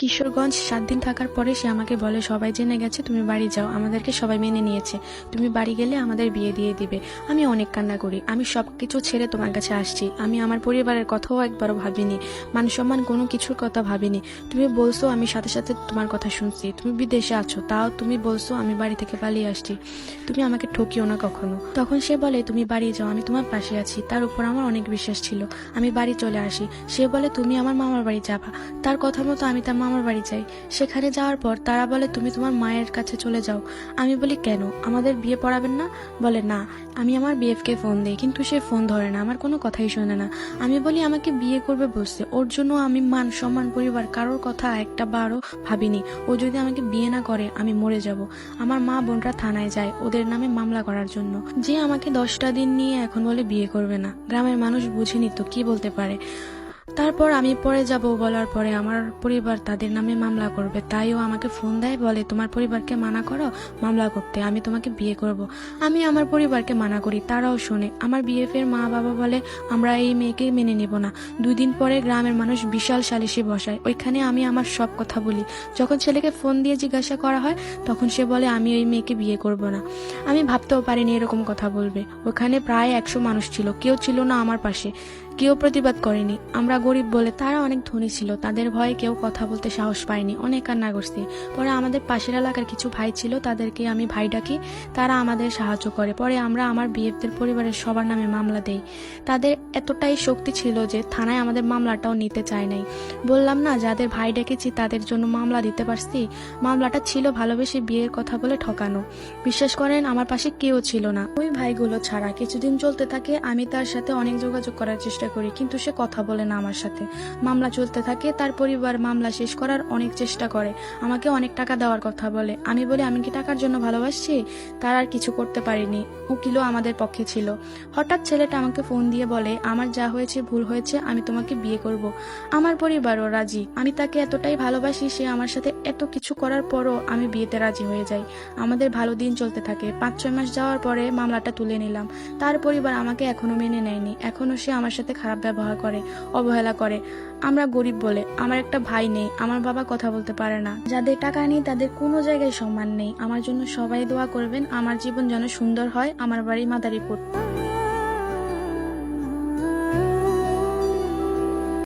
কিশোরগঞ্জ 7 দিন থাকার পরে সে আমাকে বলে, সবাই জেনে গেছে তুমি বাড়ি যাও, আমাদেরকে সবাই মেনে নিয়েছে, তুমি বাড়ি গেলে আমাদের বিয়ে দিয়ে দিবে। আমি অনেক কান্না করি, আমি সবকিছু ছেড়ে তোমার কাছে আসছি, আমি আমার পরিবারের কথাও একবারও ভাবিনি, মান সম্মান কোনো কিছুর কথা ভাবিনি। তুমি বলছো, আমি সাথে সাথে তোমার কথা শুনছি, তুমি বিদেশে আছো, তাও তুমি বলছো আমি বাড়ি থেকে পালিয়ে আসছি, তুমি আমাকে ঠকিও না কখনো। তখন সে বলে, তুমি বাড়ি যাও, আমি তোমার পাশে আছি। তার উপর আমার অনেক বিশ্বাস ছিল। আমি বাড়ি চলে আসি। সে বলে, তুমি আমার মামার বাড়ি যাবা। তার কথা মতো আমি তার মামার বাড়ি যাই। সেখানে যাওয়ার পর তারা বলে, তুমি তোমার মায়ের কাছে চলে যাও। আমি বলি, কেন, আমাদের বিয়ে পড়াবেন না? বলে, না। আমি আমার বিএফকে ফোন দিই, কিন্তু সে ফোন ধরে না, আমার কোনো কথাই শোনে না। আমি বলি, আমাকে বিয়ে করবে বলছে, ওর জন্য আমি মান সম্মান পরিবার কারোর কথা একটা বারও ভাবিনি। ও যদি আমাকে বিয়ে না করে আমি মরে যাব। আমার মা বোনরা থানায় যায় ওদের নামে মামলা করার জন্য, যে আমাকে 10টা দিন নিয়ে এখন বলে বিয়ে করবে না। গ্রামের মানুষ বুঝেনি তো কি বলতে পারে। তারপর আমি পরে যাব বলার পরে আমার পরিবার তাদের নামে মামলা করবে, তাই ও আমাকে ফোন দেয়, বলে তোমার পরিবারকে মানা করো মামলা করতে, আমি তোমাকে বিয়ে করব। আমি আমার পরিবারকে মানা করি, তারাও শোনে। আমার বিএফ এর মা বাবা বলে, আমরা এই মেয়েকে মেনে নেব না। 2 দিন পরে গ্রামের মানুষ বিশাল সালিশি বসায়, ওইখানে আমি আমার সব কথা বলি। যখন ছেলেকে ফোন দিয়ে জিজ্ঞাসা করা হয় তখন সে বলে, আমি ওই মেয়েকে বিয়ে করব না। আমি ভাবতেও পারিনি এরকম কথা বলবে। ওখানে প্রায় 100 মানুষ ছিল, কেউ ছিল না আমার পাশে, কেউ প্রতিবাদ করেনি। আমরা গরিব বলে, তারা অনেক ধনী ছিল, তাদের ভয়ে কেউ কথা বলতে সাহস পায়নি, অনেক কান্না করছি। পরে আমাদের পাশের এলাকার কিছু ভাই ছিল, তাদেরকে আমি ভাই ডাকি, তারা আমাদের সাহায্য করে। পরে আমরা আমার বিএফদের পরিবারের সবার নামে মামলা দেই। তাদের এতটাই শক্তি ছিল যে থানায় আমাদের মামলাটাও নিতে চায় নাই। বললাম না, যাদের ভাই ডেকেছি তাদের জন্য মামলা দিতে পারছি। মামলাটা ছিল ভালোবেসে বিয়ের কথা বলে ঠকানো। বিশ্বাস করেন, আমার পাশে কেউ ছিল না ওই ভাইগুলো ছাড়া। কিছুদিন চলতে থাকে, আমি তার সাথে অনেক যোগাযোগ করার চেষ্টা করি, কিন্তু সে কথা বলে না আমার সাথে। মামলা চলতে থাকে, তার পরিবার মামলা শেষ করার অনেক চেষ্টা করে, আমাকে অনেক টাকা দেওয়ার কথা বলে। আমি বলি, আমি কি টাকার জন্য ভালোবাসছি? তার আর কিছু করতে পারিনি, উকিলও আমাদের পক্ষে ছিল। হঠাৎ ছেলেটা আমাকে ফোন দিয়ে বলে, আমার যা হয়েছে ভুল হয়েছে, আমি তোমাকে বিয়ে করব। আমার পরিবারও রাজি। আমি তাকে এতটাই ভালোবাসি, সে আমার সাথে এত কিছু করার পরও আমি বিয়েতে রাজি হয়ে যাই। আমাদের ভালো দিন চলতে থাকে। 5-6 মাস যাওয়ার পরে মামলাটা তুলে নিলাম। তার পরিবার আমাকে এখনো মেনে নেয়নি, এখনো সে আমার সাথে খারাপ ব্যবহার করে, অবহেলা করে। আমরা গরিব বলে, আমার একটা ভাই নেই, আমার বাবা কথা বলতে পারে না। যাদের টাকা নেই তাদের কোনো জায়গায় সম্মান নেই। আমার জন্য সবাই দোয়া করবেন, আমার জীবন যেন সুন্দর হয়। আমার বাড়ি মাদারীপুর।